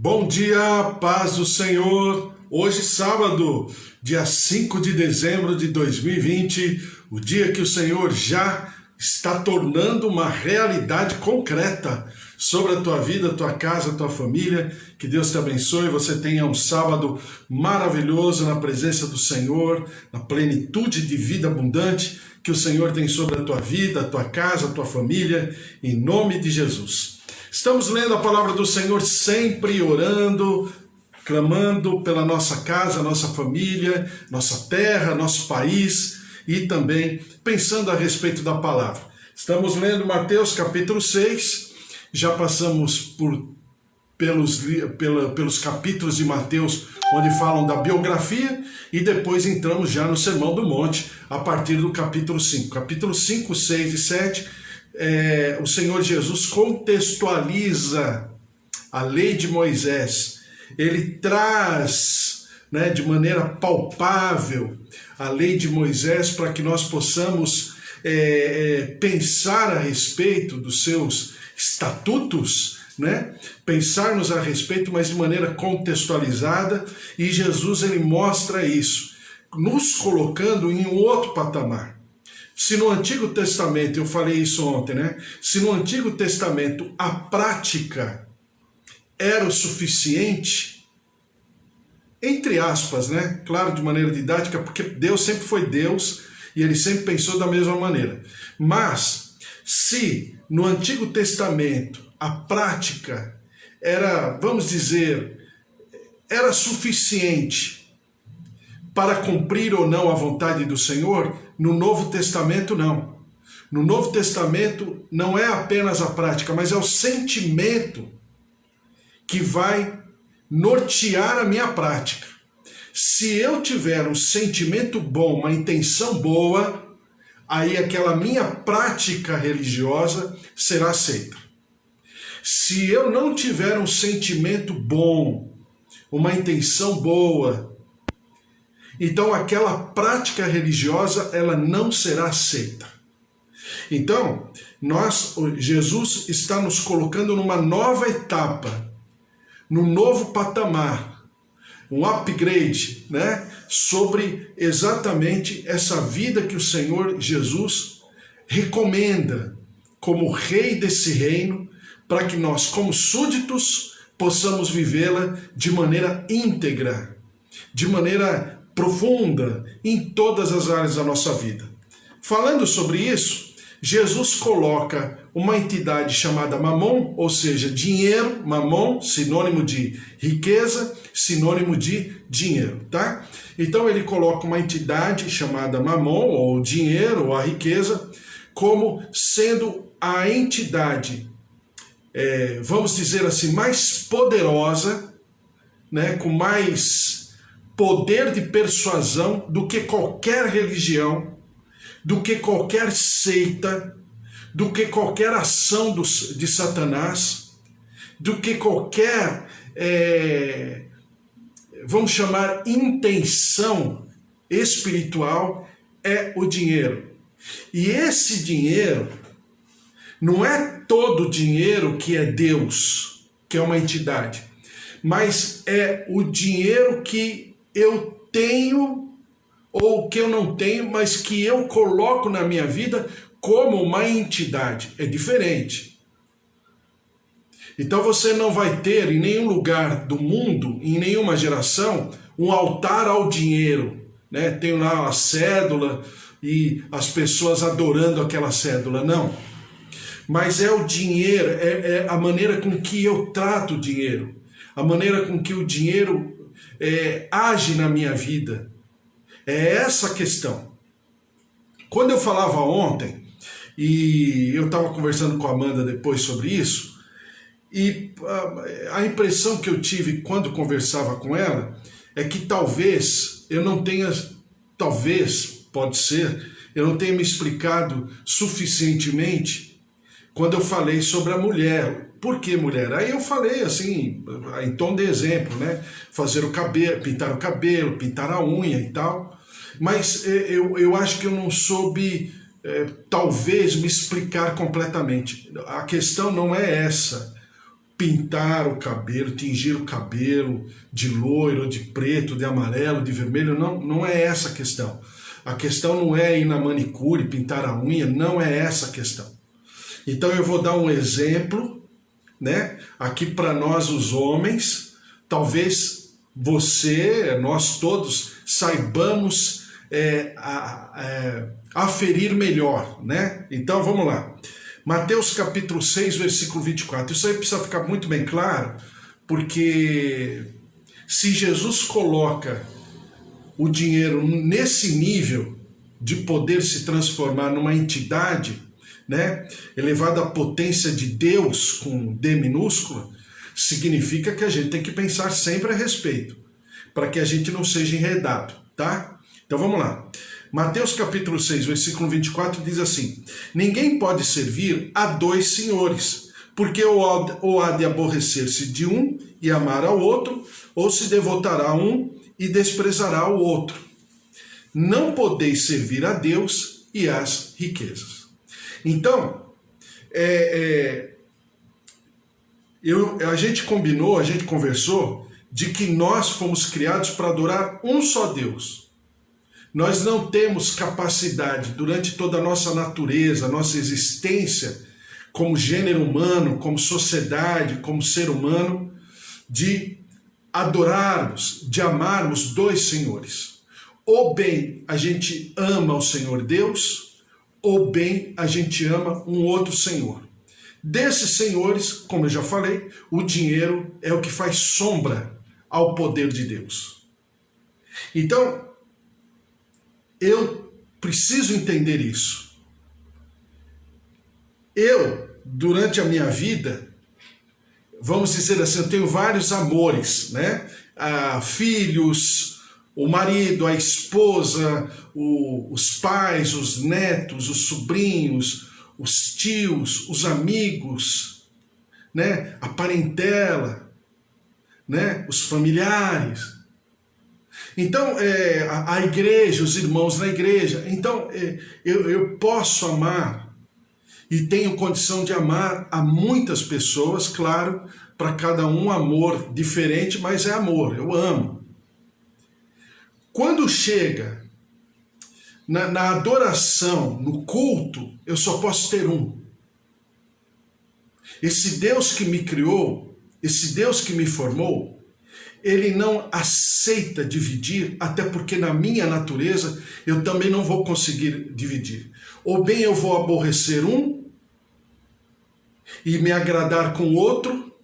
Bom dia, paz do Senhor. Hoje, sábado, dia 5 de dezembro de 2020, o dia que o Senhor já está tornando uma realidade concreta sobre a tua vida, a tua casa, a tua família. Que Deus te abençoe, você tenha um sábado maravilhoso na presença do Senhor, na plenitude de vida abundante que o Senhor tem sobre a tua vida, a tua casa, a tua família, em nome de Jesus. Estamos lendo a palavra do Senhor, sempre orando, clamando pela nossa casa, nossa família, nossa terra, nosso país e também pensando a respeito da palavra. Estamos lendo Mateus capítulo 6, já passamos pelos capítulos de Mateus onde falam da biografia e depois entramos já no Sermão do Monte a partir do capítulo 5. Capítulo 5, 6 e 7, o Senhor Jesus contextualiza a lei de Moisés. Ele traz, de maneira palpável a lei de Moisés para que nós possamos pensar a respeito dos seus estatutos, pensarmos a respeito, mas de maneira contextualizada, e Jesus ele mostra isso, nos colocando em um outro patamar. Se no Antigo Testamento, eu falei isso ontem, se no Antigo Testamento a prática era o suficiente, entre aspas, claro, de maneira didática, porque Deus sempre foi Deus e ele sempre pensou da mesma maneira. Mas, se no Antigo Testamento a prática era, vamos dizer, era suficiente para cumprir ou não a vontade do Senhor, no Novo Testamento não. No Novo Testamento não é apenas a prática, mas é o sentimento que vai nortear a minha prática. Se eu tiver um sentimento bom, uma intenção boa, aí aquela minha prática religiosa será aceita. Se eu não tiver um sentimento bom, uma intenção boa, então aquela prática religiosa ela não será aceita. Então, Jesus está nos colocando numa nova etapa, num novo patamar, um upgrade, sobre exatamente essa vida que o Senhor Jesus recomenda como rei desse reino, para que nós, como súditos, possamos vivê-la de maneira íntegra, de maneira profunda, em todas as áreas da nossa vida. Falando sobre isso, Jesus coloca uma entidade chamada Mamon, ou seja, dinheiro, Mamon, sinônimo de riqueza, sinônimo de dinheiro, tá? Então ele coloca uma entidade chamada Mamon, ou dinheiro, ou a riqueza, como sendo a entidade, vamos dizer assim, mais poderosa, com mais poder de persuasão do que qualquer religião, do que qualquer seita, do que qualquer ação de Satanás, do que qualquer, vamos chamar, intenção espiritual, é o dinheiro. E esse dinheiro não é todo dinheiro que é Deus, que é uma entidade, mas é o dinheiro que eu tenho ou que eu não tenho, mas que eu coloco na minha vida como uma entidade. É diferente. Então você não vai ter em nenhum lugar do mundo, em nenhuma geração, um altar ao dinheiro. Tem lá a cédula e as pessoas adorando aquela cédula. Não. Mas é o dinheiro, é a maneira com que eu trato o dinheiro, a maneira com que o dinheiro age na minha vida. É essa a questão. Quando eu falava ontem, e eu estava conversando com a Amanda depois sobre isso, e a impressão que eu tive quando conversava com ela é que talvez eu não tenha, pode ser, eu não tenha me explicado suficientemente quando eu falei sobre a mulher. Por que mulher? Aí eu falei assim, em tom de exemplo, fazer o cabelo, pintar a unha e tal. Mas eu acho que eu não soube, talvez, me explicar completamente. A questão não é essa. pintar o cabelo, tingir o cabelo de loiro, de preto, de amarelo, de vermelho, não é essa a questão. A questão não é ir na manicure, pintar a unha, não é essa a questão. Então eu vou dar um exemplo, né? Aqui para nós os homens, talvez você, nós todos, saibamos aferir melhor, né? Então vamos lá. Mateus capítulo 6, versículo 24. Isso aí precisa ficar muito bem claro, porque se Jesus coloca o dinheiro nesse nível de poder se transformar numa entidade, né, elevada à potência de Deus com D minúscula, significa que a gente tem que pensar sempre a respeito, para que a gente não seja enredado, tá? Então vamos lá. Mateus capítulo 6, versículo 24 diz assim: ninguém pode servir a dois senhores, porque ou há de aborrecer-se de um e amar ao outro, ou se devotará a um e desprezará o outro. Não podeis servir a Deus e às riquezas. Então, a gente combinou, a gente conversou de que nós fomos criados para adorar um só Deus. Nós não temos capacidade, durante toda a nossa natureza, a nossa existência, como gênero humano, como sociedade, como ser humano, de adorarmos, de amarmos dois senhores. Ou bem a gente ama o Senhor Deus, ou bem a gente ama um outro senhor. Desses senhores, como eu já falei, o dinheiro é o que faz sombra ao poder de Deus. Então, eu preciso entender isso. Eu, durante a minha vida, vamos dizer assim, eu tenho vários amores, né? Filhos, o marido, a esposa, os pais, os netos, os sobrinhos, os tios, os amigos, né? A parentela, né? Os familiares. Então, a igreja, os irmãos na igreja. Então, eu posso amar e tenho condição de amar a muitas pessoas, claro, para cada um amor diferente, mas é amor, eu amo. Quando chega na adoração, no culto, eu só posso ter um. Esse Deus que me criou, esse Deus que me formou, ele não aceita dividir, até porque na minha natureza eu também não vou conseguir dividir. Ou bem eu vou aborrecer um e me agradar com o outro,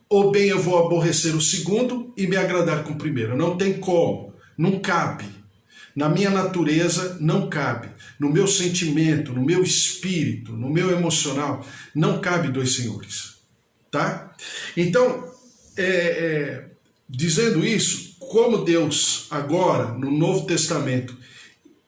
ou bem eu vou aborrecer o segundo e me agradar com o primeiro. Não tem como, não cabe. Na minha natureza não cabe. No meu sentimento, no meu espírito, no meu emocional, não cabe dois senhores. Tá? Então, dizendo isso, como Deus agora, no Novo Testamento,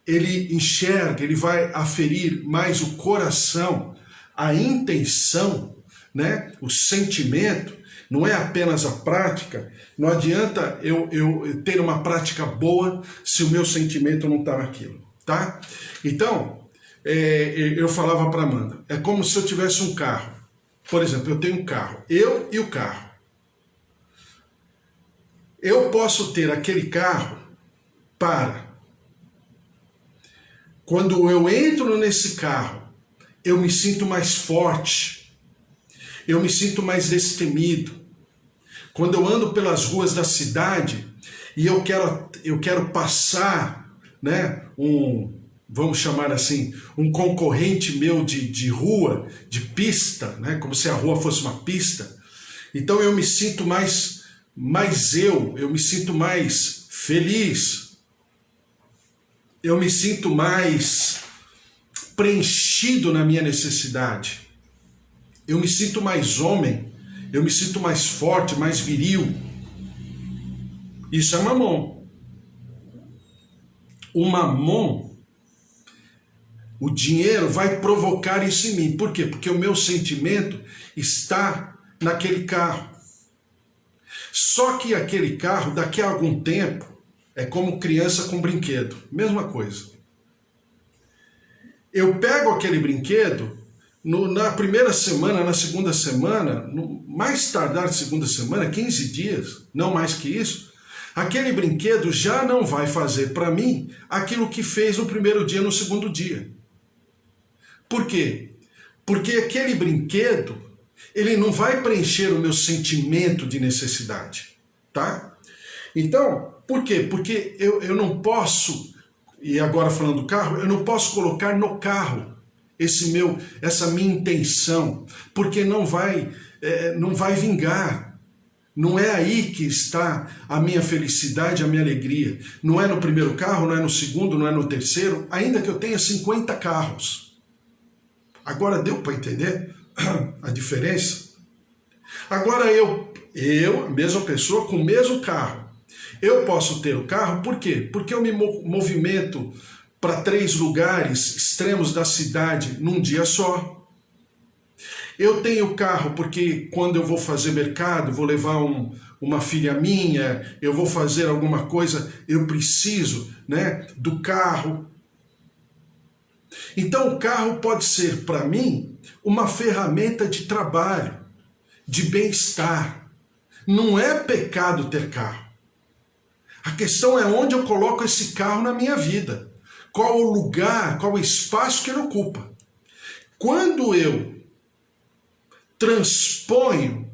ele enxerga, ele vai aferir mais o coração, a intenção, né? O sentimento, não é apenas a prática. Não adianta eu ter uma prática boa se o meu sentimento não está naquilo, tá? Então, eu falava para Amanda, é como se eu tivesse um carro. Por exemplo, eu tenho um carro, eu e o carro. Eu posso ter aquele carro para, quando eu entro nesse carro, eu me sinto mais forte, eu me sinto mais destemido. Quando eu ando pelas ruas da cidade e eu quero passar, né, vamos chamar assim, um concorrente meu de rua, de pista, né, como se a rua fosse uma pista, então eu me sinto mais eu me sinto mais feliz, eu me sinto mais preenchido na minha necessidade, eu me sinto mais homem, eu me sinto mais forte, mais viril. Isso é mamon. O mamon, o dinheiro vai provocar isso em mim. Por quê? Porque o meu sentimento está naquele carro. Só que aquele carro, daqui a algum tempo, é como criança com brinquedo. Mesma coisa. Eu pego aquele brinquedo, na primeira semana, na segunda semana, no mais tardar segunda semana, 15 dias, não mais que isso, aquele brinquedo já não vai fazer para mim aquilo que fez no primeiro dia, no segundo dia. Por quê? Porque aquele brinquedo, ele não vai preencher o meu sentimento de necessidade, tá? Então, por quê? Porque eu não posso, e agora falando do carro, eu não posso colocar no carro essa minha intenção, porque não vai vingar. Não é aí que está a minha felicidade, a minha alegria. Não é no primeiro carro, não é no segundo, não é no terceiro, ainda que eu tenha 50 carros. Agora deu para entender a diferença? Agora a mesma pessoa com o mesmo carro, eu posso ter o carro, por quê? Porque eu me movimento para 3 lugares extremos da cidade num dia só. Eu tenho carro porque quando eu vou fazer mercado, vou levar uma filha minha, eu vou fazer alguma coisa, eu preciso, né, do carro. Então o carro pode ser para mim uma ferramenta de trabalho, de bem-estar. Não é pecado ter carro. A questão é onde eu coloco esse carro na minha vida. Qual o lugar, qual o espaço que ele ocupa. Quando eu transponho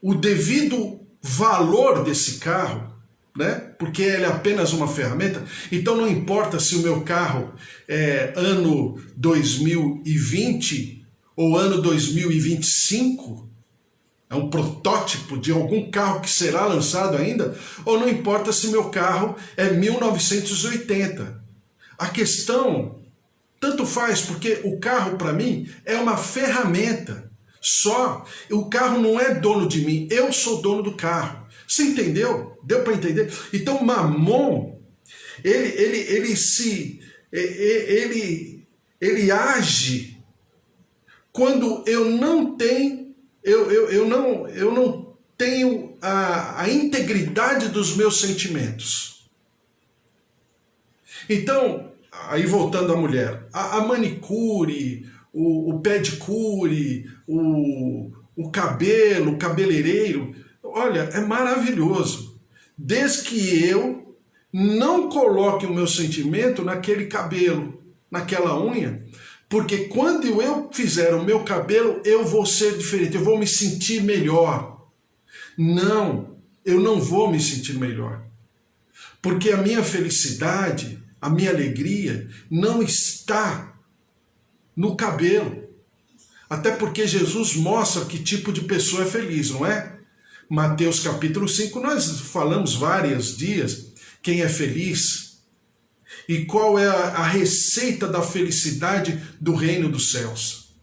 o devido valor desse carro, né? Porque ele é apenas uma ferramenta, então não importa se o meu carro é ano 2020 ou ano 2025, é um protótipo de algum carro que será lançado ainda, ou não importa se meu carro é 1980. A questão, tanto faz, porque o carro para mim é uma ferramenta só. O carro não é dono de mim, eu sou dono do carro. Você entendeu? Deu para entender? Então Mamon, ele age quando eu não tenho eu não tenho a integridade dos meus sentimentos. Então, aí voltando à mulher, a manicure, o pedicure, o cabelo, o cabeleireiro, olha, é maravilhoso, desde que eu não coloque o meu sentimento naquele cabelo, naquela unha, porque quando eu fizer o meu cabelo, eu vou ser diferente, eu vou me sentir melhor. Não, eu não vou me sentir melhor. Porque a minha felicidade, a minha alegria, não está no cabelo. Até porque Jesus mostra que tipo de pessoa é feliz, não é? Mateus capítulo 5, nós falamos vários dias quem é feliz. E qual é a receita da felicidade do reino dos céus?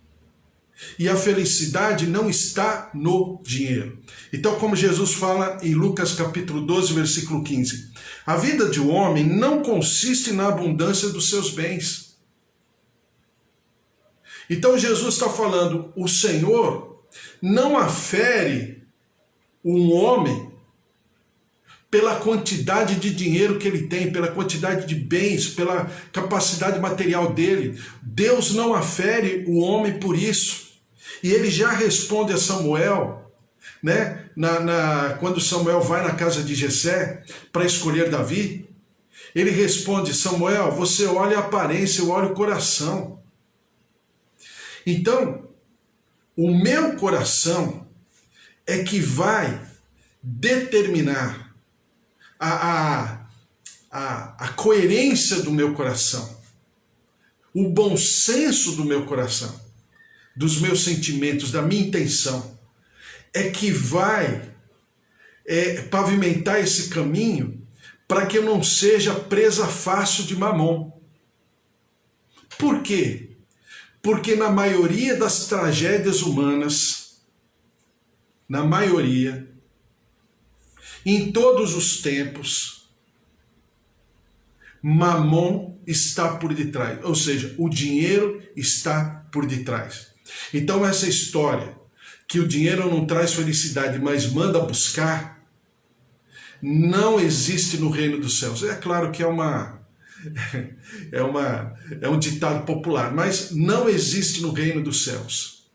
E a felicidade não está no dinheiro. Então, como Jesus fala em Lucas capítulo 12, versículo 15, a vida de um homem não consiste na abundância dos seus bens. Então Jesus está falando, o Senhor não afere um homem pela quantidade de dinheiro que ele tem, pela quantidade de bens, pela capacidade material dele. Deus não afere o homem por isso. E ele já responde a Samuel, né? Quando Samuel vai na casa de Jessé para escolher Davi, ele responde, Samuel, você olha a aparência, eu olho o coração. Então, o meu coração é que vai determinar a coerência do meu coração, o bom senso do meu coração, dos meus sentimentos, da minha intenção, é que vai pavimentar esse caminho para que eu não seja presa fácil de Mamon. Por quê? Porque na maioria das tragédias humanas, na maioria, em todos os tempos, Mamon está por detrás, ou seja, o dinheiro está por detrás. Então essa história que o dinheiro não traz felicidade, mas manda buscar, não existe no reino dos céus. É claro que é uma É um ditado popular, mas não existe no reino dos céus.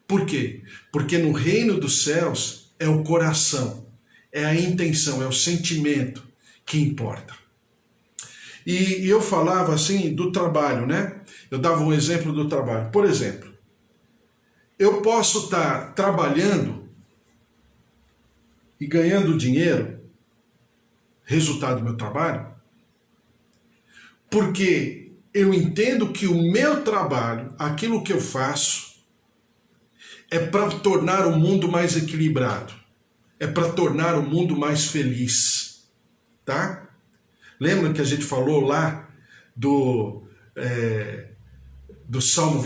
Por quê? Porque no reino dos céus é o coração, é a intenção, é o sentimento que importa. E eu falava assim do trabalho, né? Eu dava um exemplo do trabalho. Por exemplo, eu posso estar trabalhando e ganhando dinheiro, resultado do meu trabalho, porque eu entendo que o meu trabalho, aquilo que eu faço, é para tornar o mundo mais equilibrado, é para tornar o mundo mais feliz, tá? Lembra que a gente falou lá do Salmo,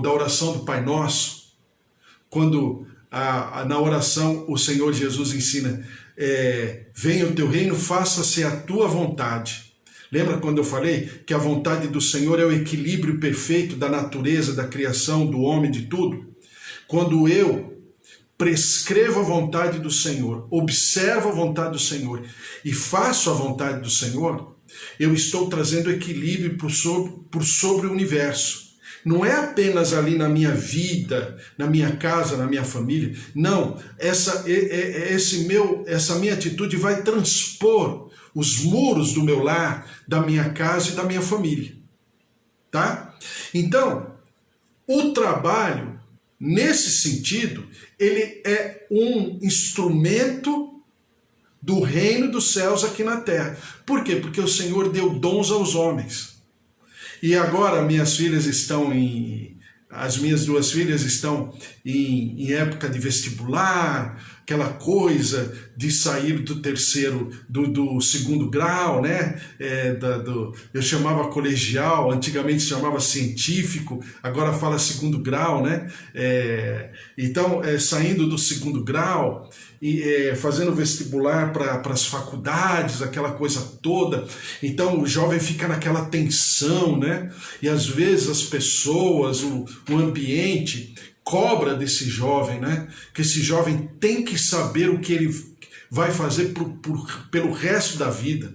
da oração do Pai Nosso, quando na oração o Senhor Jesus ensina, venha o teu reino, faça-se a tua vontade. Lembra quando eu falei que a vontade do Senhor é o equilíbrio perfeito da natureza, da criação, do homem, de tudo? Quando eu prescrevo a vontade do Senhor, observo a vontade do Senhor e faço a vontade do Senhor, eu estou trazendo equilíbrio por sobre o universo. Não é apenas ali na minha vida, na minha casa, na minha família. Não, essa minha atitude vai transpor os muros do meu lar, da minha casa e da minha família. Tá? Então, o trabalho, nesse sentido, ele é um instrumento do reino dos céus aqui na terra. Por quê? Porque o Senhor deu dons aos homens. E agora as minhas duas filhas estão em época de vestibular, aquela coisa de sair do segundo grau, né? Eu chamava colegial, antigamente chamava científico, agora fala segundo grau, né? Então, saindo do segundo grau e fazendo vestibular para as faculdades, aquela coisa toda. Então o jovem fica naquela tensão, né? E às vezes as pessoas, o ambiente cobra desse jovem, né? Que esse jovem tem que saber o que ele vai fazer pelo resto da vida,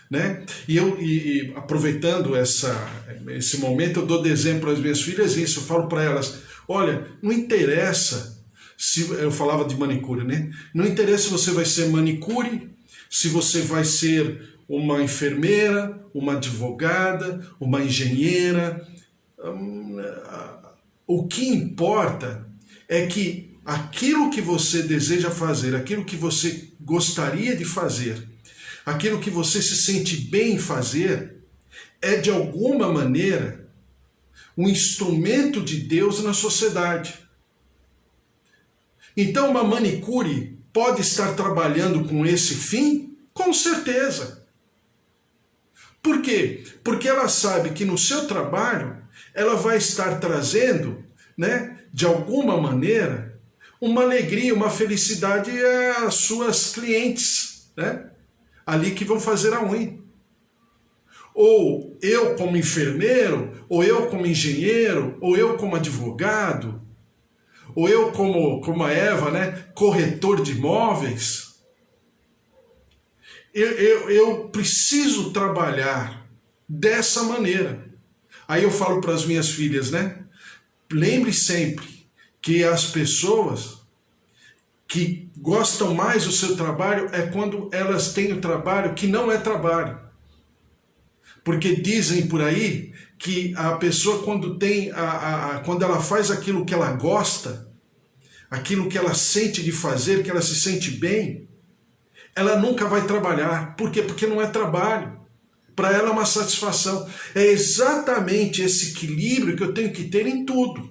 né? E aproveitando esse momento, eu dou de exemplo às minhas filhas isso, eu falo para elas, olha, não interessa se eu falava de manicure, né? Não interessa se você vai ser manicure, se você vai ser uma enfermeira, uma advogada, uma engenheira. O que importa é que aquilo que você deseja fazer, aquilo que você gostaria de fazer, aquilo que você se sente bem em fazer, é de alguma maneira um instrumento de Deus na sociedade. Então uma manicure pode estar trabalhando com esse fim? Com certeza. Por quê? Porque ela sabe que no seu trabalho ela vai estar trazendo, né, de alguma maneira, uma alegria, uma felicidade às suas clientes, né, ali que vão fazer a unha. Ou eu como enfermeiro, ou eu como engenheiro, ou eu como advogado, ou eu como a Eva, né, corretor de imóveis. Eu preciso trabalhar dessa maneira. Aí eu falo para as minhas filhas, né? Lembre sempre que as pessoas que gostam mais do seu trabalho é quando elas têm o trabalho que não é trabalho. Porque dizem por aí que a pessoa quando quando ela faz aquilo que ela gosta, aquilo que ela sente de fazer, que ela se sente bem, ela nunca vai trabalhar. Por quê? Porque não é trabalho. Para ela é uma satisfação. É exatamente esse equilíbrio que eu tenho que ter em tudo.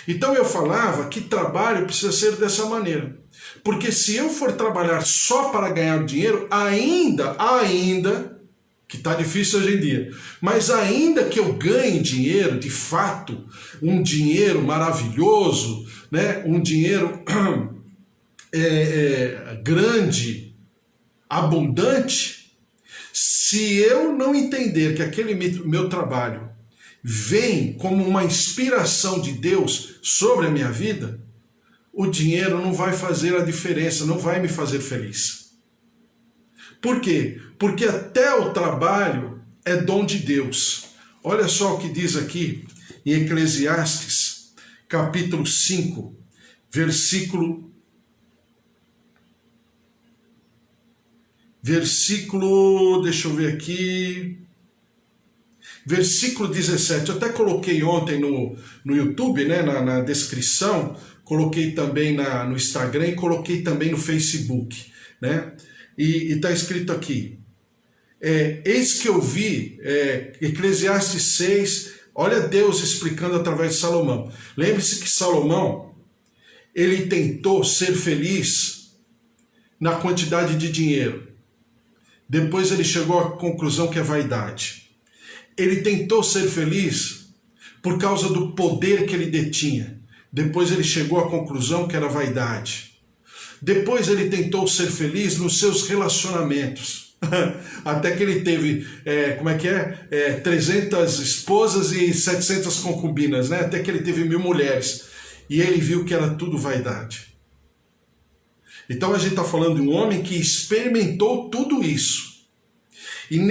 Então eu falava que trabalho precisa ser dessa maneira. Porque se eu for trabalhar só para ganhar dinheiro, ainda, que está difícil hoje em dia, mas ainda que eu ganhe dinheiro, de fato, um dinheiro maravilhoso, né? Um dinheiro grande, abundante, se eu não entender que aquele meu trabalho vem como uma inspiração de Deus sobre a minha vida, o dinheiro não vai fazer a diferença, não vai me fazer feliz. Por quê? Porque até o trabalho é dom de Deus. Olha só o que diz aqui em Eclesiastes, capítulo 5, deixa eu ver aqui, versículo 17, eu até coloquei ontem no YouTube, né, na descrição, coloquei também no Instagram e coloquei também no Facebook, né, e está escrito aqui, eis que eu vi, Eclesiastes 6, olha Deus explicando através de Salomão. Lembre-se que Salomão, ele tentou ser feliz na quantidade de dinheiro. Depois ele chegou à conclusão que é vaidade. Ele tentou ser feliz por causa do poder que ele detinha. Depois ele chegou à conclusão que era vaidade. Depois ele tentou ser feliz nos seus relacionamentos. Até que ele teve, 300 esposas e 700 concubinas, né? Até que ele teve 1000 mulheres. E ele viu que era tudo vaidade. Então a gente está falando de um homem que experimentou tudo isso. E em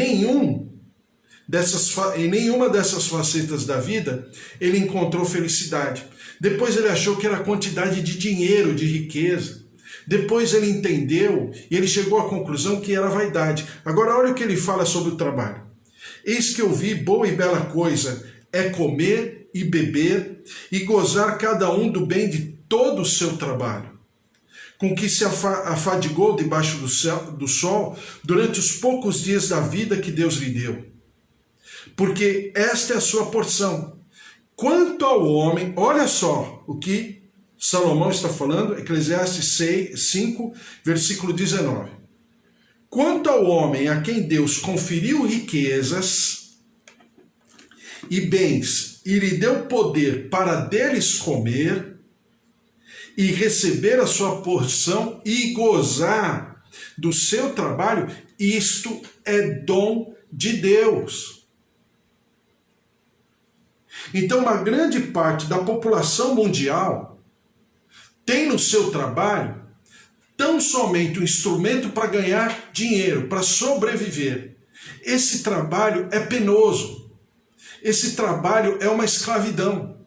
nenhuma dessas facetas da vida ele encontrou felicidade. Depois ele achou que era a quantidade de dinheiro, de riqueza. Depois ele entendeu e ele chegou à conclusão que era vaidade. Agora olha o que ele fala sobre o trabalho. Eis que eu vi boa e bela coisa é comer e beber e gozar cada um do bem de todo o seu trabalho, com que se afadigou debaixo do sol durante os poucos dias da vida que Deus lhe deu. Porque esta é a sua porção. Quanto ao homem, olha só o que Salomão está falando, Eclesiastes 5, versículo 19. Quanto ao homem a quem Deus conferiu riquezas e bens e lhe deu poder para deles comer e receber a sua porção e gozar do seu trabalho, isto é dom de Deus. Então, uma grande parte da população mundial tem no seu trabalho tão somente um instrumento para ganhar dinheiro, para sobreviver. Esse trabalho é penoso. Esse trabalho é uma escravidão.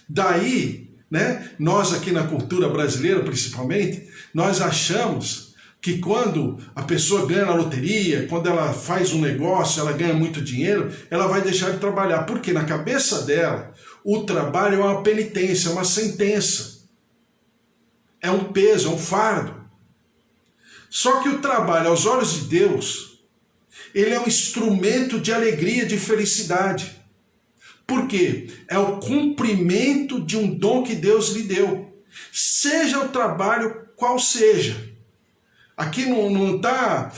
Daí, né, nós aqui na cultura brasileira, principalmente, nós achamos que quando a pessoa ganha na loteria, quando ela faz um negócio, ela ganha muito dinheiro, ela vai deixar de trabalhar. Porque na cabeça dela, o trabalho é uma penitência, é uma sentença. É um peso, é um fardo. Só que o trabalho, aos olhos de Deus, ele é um instrumento de alegria, de felicidade. Por quê? É o cumprimento de um dom que Deus lhe deu. Seja o trabalho qual seja. Aqui não está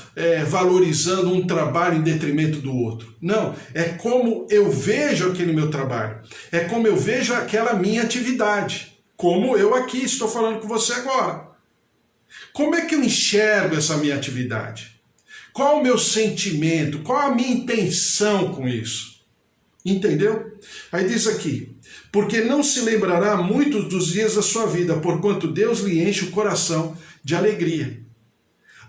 valorizando um trabalho em detrimento do outro. Não, é como eu vejo aquele meu trabalho. É como eu vejo aquela minha atividade. Como eu aqui estou falando com você agora. Como é que eu enxergo essa minha atividade? Qual o meu sentimento? Qual a minha intenção com isso? Entendeu? Aí diz aqui, porque não se lembrará muitos dos dias da sua vida, porquanto Deus lhe enche o coração de alegria.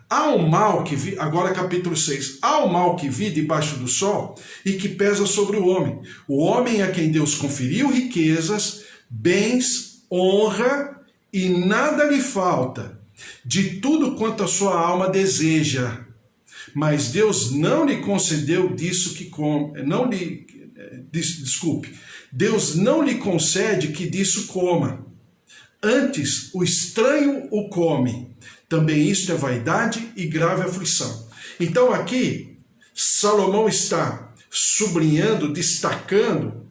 Há um mal que vi, agora capítulo 6, há um mal que vi debaixo do sol e que pesa sobre o homem a quem Deus conferiu riquezas, bens, honra e nada lhe falta, de tudo quanto a sua alma deseja. Mas Deus não lhe concedeu disso que come, Deus não lhe concede que disso coma. Antes, o estranho o come. Também isto é vaidade e grave aflição. Então aqui, Salomão está sublinhando, destacando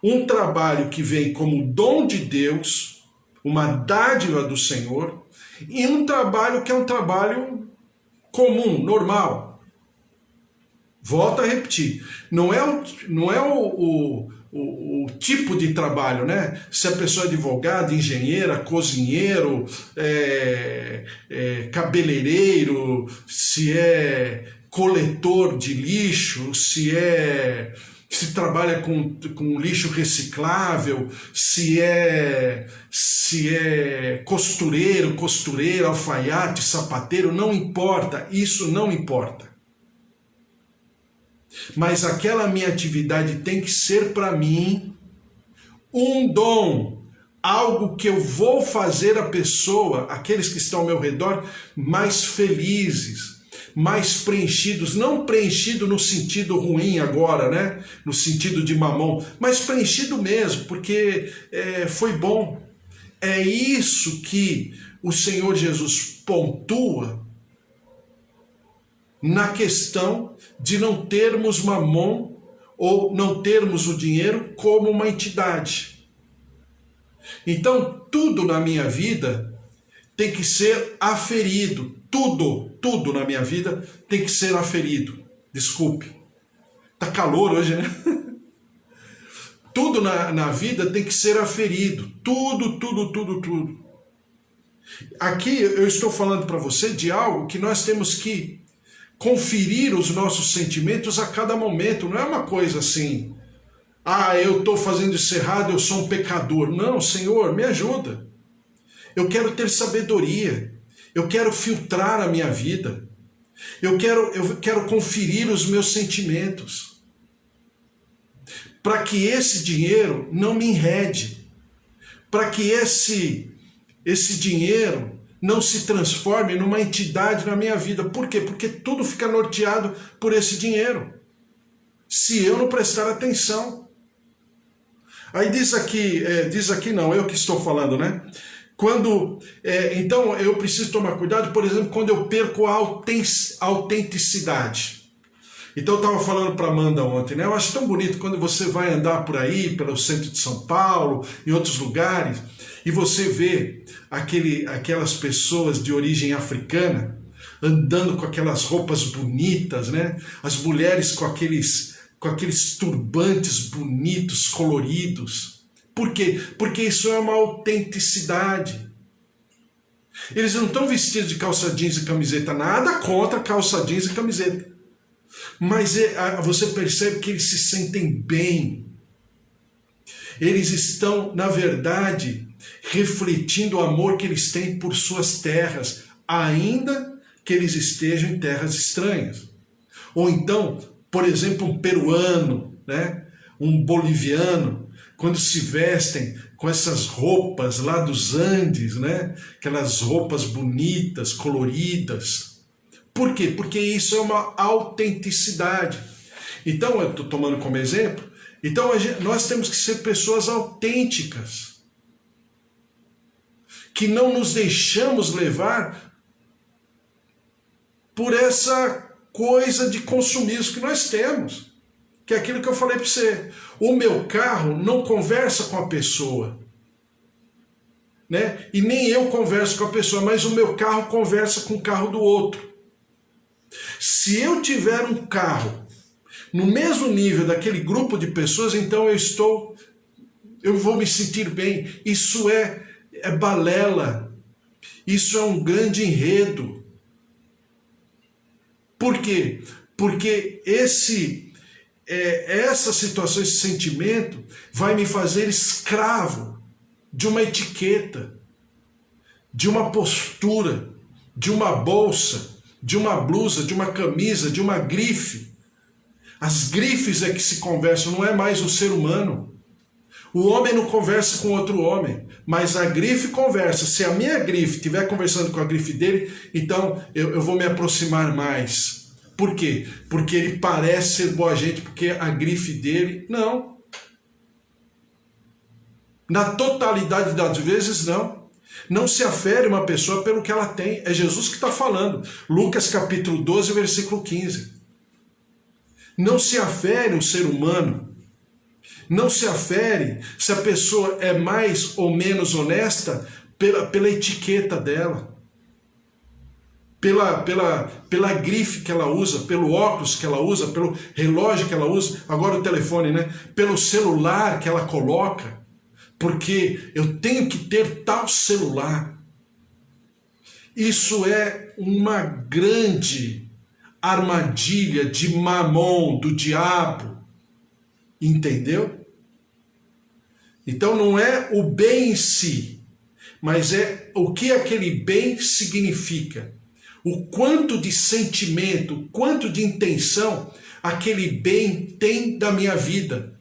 um trabalho que vem como dom de Deus, uma dádiva do Senhor, e um trabalho que é um trabalho comum, normal. Volto a repetir, não é o tipo de trabalho, né? Se a pessoa é advogada, engenheira, cozinheiro, cabeleireiro, se é coletor de lixo, se trabalha com lixo reciclável, se é costureiro, costureira, alfaiate, sapateiro, não importa, isso não importa. mas aquela minha atividade tem que ser para mim um dom, algo que eu vou fazer a pessoa, aqueles que estão ao meu redor, mais felizes, mais preenchidos, não preenchido no sentido ruim agora, né? No sentido de mamão, mas preenchido mesmo, porque foi bom. É isso que o Senhor Jesus pontua na questão de não termos mamon ou não termos o dinheiro como uma entidade. Então, tudo na minha vida tem que ser aferido. Tudo na minha vida tem que ser aferido. Desculpe. Tá calor hoje, né? Tudo na vida tem que ser aferido. Tudo. Aqui eu estou falando para você de algo que nós temos que conferir os nossos sentimentos a cada momento. Não é uma coisa assim, eu estou fazendo isso errado, eu sou um pecador. Não, Senhor, me ajuda. Eu quero ter sabedoria. Eu quero filtrar a minha vida. Eu quero conferir os meus sentimentos. Para que esse dinheiro não me enrede. Para que esse dinheiro não se transforme numa entidade na minha vida. Por quê? Porque tudo fica norteado por esse dinheiro. Se eu não prestar atenção. Aí diz aqui não, eu que estou falando, né? Então eu preciso tomar cuidado, por exemplo, quando eu perco a autenticidade. Então eu estava falando para Amanda ontem, né? Eu acho tão bonito quando você vai andar por aí, pelo centro de São Paulo, em outros lugares, e você vê aquelas pessoas de origem africana andando com aquelas roupas bonitas, né? As mulheres com aqueles turbantes bonitos, coloridos. Por quê? Porque isso é uma autenticidade. Eles não estão vestidos de calça jeans e camiseta, nada contra calça jeans e camiseta. Mas você percebe que eles se sentem bem. Eles estão, na verdade, refletindo o amor que eles têm por suas terras, ainda que eles estejam em terras estranhas. Ou então, por exemplo, um peruano, né? Um boliviano, quando se vestem com essas roupas lá dos Andes, né? Aquelas roupas bonitas, coloridas. Por quê? Porque isso é uma autenticidade. Então, eu estou tomando como exemplo, então nós temos que ser pessoas autênticas, que não nos deixamos levar por essa coisa de consumismo que nós temos, que é aquilo que eu falei para você. O meu carro não conversa com a pessoa, né? E nem eu converso com a pessoa, mas o meu carro conversa com o carro do outro. Se eu tiver um carro no mesmo nível daquele grupo de pessoas, então eu vou me sentir bem. Isso é balela. Isso é um grande enredo. Por quê? Porque essa situação, esse sentimento vai me fazer escravo de uma etiqueta, de uma postura, de uma bolsa, de uma blusa, de uma camisa, de uma grife. As grifes é que se conversam, não é mais o ser humano. O homem não conversa com outro homem, mas a grife conversa. Se a minha grife estiver conversando com a grife dele, então eu vou me aproximar mais. Por quê? Porque ele parece ser boa gente, porque a grife dele, não. Na totalidade das vezes, não. Não se afere uma pessoa pelo que ela tem. É Jesus que está falando. Lucas capítulo 12, versículo 15. Não se afere um ser humano. Não se afere se a pessoa é mais ou menos honesta pela etiqueta dela. Pela grife que ela usa, pelo óculos que ela usa, pelo relógio que ela usa, agora o telefone, né? Pelo celular que ela coloca. Porque eu tenho que ter tal celular. Isso é uma grande armadilha de mamon, do diabo. Entendeu? Então não é o bem em si, mas é o que aquele bem significa. O quanto de sentimento, o quanto de intenção aquele bem tem da minha vida.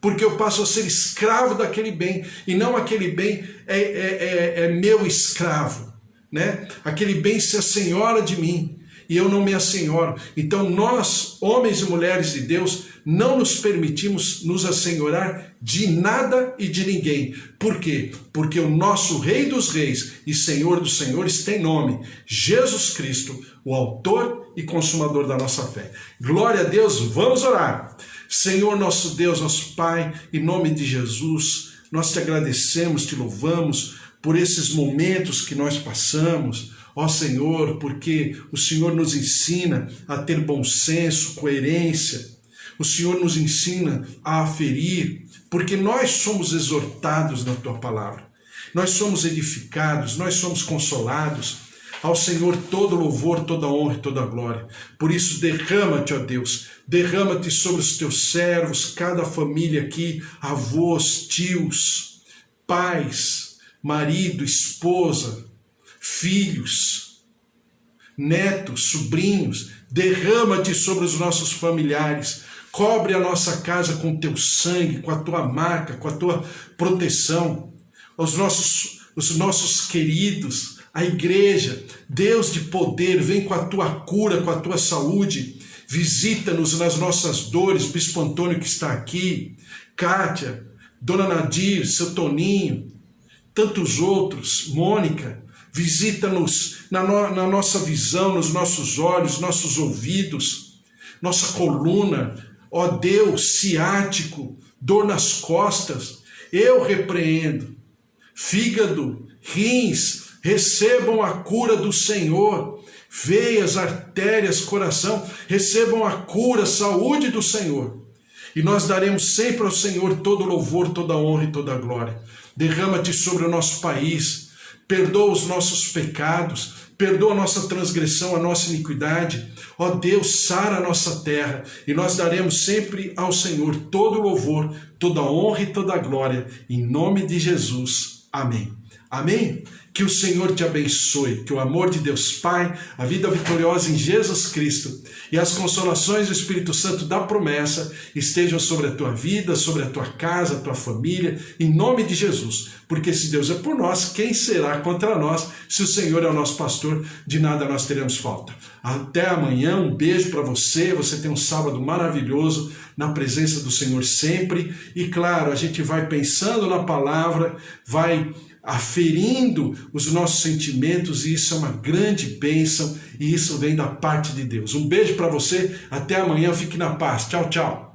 Porque eu passo a ser escravo daquele bem, e não aquele bem é meu escravo, né? Aquele bem se assenhora de mim, e eu não me assenhoro. Então nós, homens e mulheres de Deus, não nos permitimos nos assenhorar de nada e de ninguém. Por quê? Porque o nosso Rei dos Reis e Senhor dos Senhores tem nome, Jesus Cristo, o autor e consumador da nossa fé. Glória a Deus, vamos orar. Senhor nosso Deus, nosso Pai, em nome de Jesus, nós te agradecemos, te louvamos por esses momentos que nós passamos, ó Senhor, porque o Senhor nos ensina a ter bom senso, coerência, o Senhor nos ensina a aferir, porque nós somos exortados na Tua palavra, nós somos edificados, nós somos consolados. Ao Senhor todo louvor, toda honra e toda glória. Por isso derrama-te, ó Deus, derrama-te sobre os teus servos, cada família aqui, avós, tios, pais, marido, esposa, filhos, netos, sobrinhos. Derrama-te sobre os nossos familiares. Cobre a nossa casa com teu sangue, com a tua marca, com a tua proteção. Os nossos queridos, a igreja, Deus de poder, vem com a tua cura, com a tua saúde, visita-nos nas nossas dores, Bispo Antônio que está aqui, Kátia, Dona Nadir, seu Toninho, tantos outros, Mônica, visita-nos na nossa visão, nos nossos olhos, nossos ouvidos, nossa coluna, ó Deus, ciático, dor nas costas, eu repreendo, fígado, rins, recebam a cura do Senhor, veias, artérias, coração, recebam a cura, a saúde do Senhor. E nós daremos sempre ao Senhor todo louvor, toda honra e toda glória. Derrama-te sobre o nosso país, perdoa os nossos pecados, perdoa a nossa transgressão, a nossa iniquidade. Ó Deus, sara a nossa terra, e nós daremos sempre ao Senhor todo louvor, toda honra e toda glória, em nome de Jesus. Amém. Amém? Que o Senhor te abençoe, que o amor de Deus Pai, a vida vitoriosa em Jesus Cristo e as consolações do Espírito Santo da promessa estejam sobre a tua vida, sobre a tua casa, a tua família, em nome de Jesus. Porque se Deus é por nós, quem será contra nós? Se o Senhor é o nosso pastor, de nada nós teremos falta. Até amanhã, um beijo para você, você tem um sábado maravilhoso, na presença do Senhor sempre. E claro, a gente vai pensando na palavra, vai aferindo os nossos sentimentos, e isso é uma grande bênção, e isso vem da parte de Deus. Um beijo para você, até amanhã, fique na paz. Tchau, tchau.